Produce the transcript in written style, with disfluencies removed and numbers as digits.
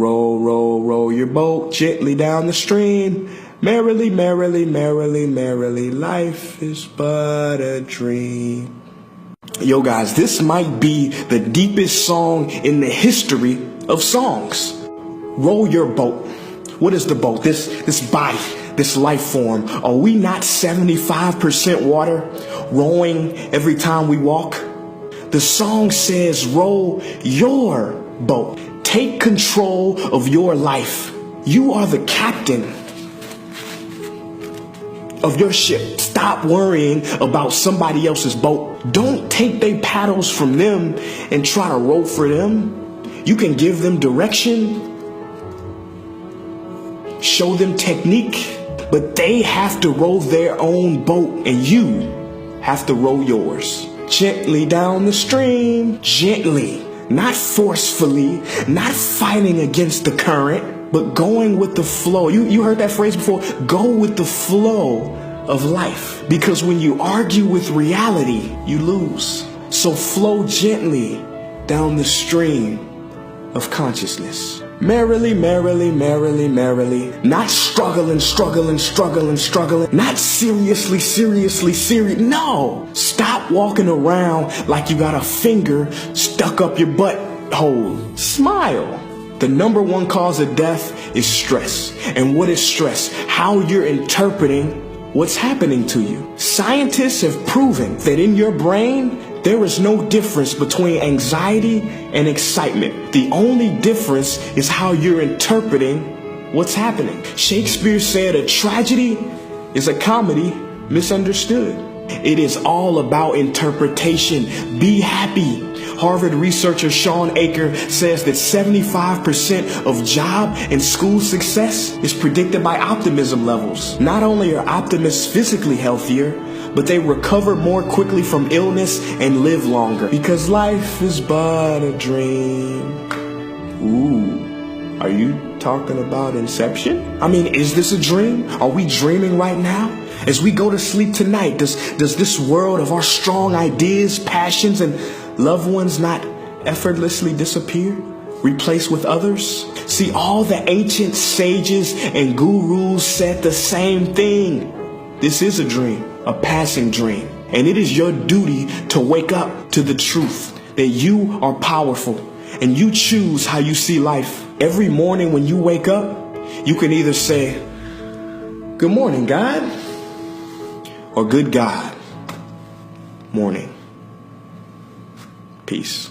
Roll, roll, roll your boat gently down the stream. Merrily, merrily, merrily, merrily, life is but a dream. Yo guys, this might be the deepest song in the history of songs. Roll your boat. What is the boat? This body, this life form. Are we not 75% water, rowing every time we walk? The song says, roll your boat. Take control of your life. You are the captain of your ship. Stop worrying about somebody else's boat. Don't take their paddles from them and try to row for them. You can give them direction, show them technique, but they have to row their own boat and you have to row yours. Gently down the stream, gently, not forcefully, not fighting against the current, but going with the flow. You heard that phrase before? Go with the flow of life. Because when you argue with reality, you lose. So flow gently down the stream of consciousness. Merrily, merrily, merrily, merrily. Not struggling, struggling, struggling, struggling. Not seriously, seriously, serious. No! Stop walking around like you got a finger stuck up your butt hole. Smile. The number one cause of death is stress. And what is stress? How you're interpreting what's happening to you. Scientists have proven that in your brain, there is no difference between anxiety and excitement. The only difference is how you're interpreting what's happening. Shakespeare said a tragedy is a comedy misunderstood. It is all about interpretation. Be happy. Harvard researcher Sean Aker says that 75% of job and school success is predicted by optimism levels. Not only are optimists physically healthier, but they recover more quickly from illness and live longer. Because life is but a dream. Ooh, are you talking about Inception? I mean, is this a dream? Are we dreaming right now? As we go to sleep tonight, does this world of our strong ideas, passions, and loved ones not effortlessly disappear, replaced with others? See, all the ancient sages and gurus said the same thing. This is a dream, a passing dream. And it is your duty to wake up to the truth that you are powerful and you choose how you see life. Every morning when you wake up, you can either say, "Good morning, God," or "Good God, morning." Peace.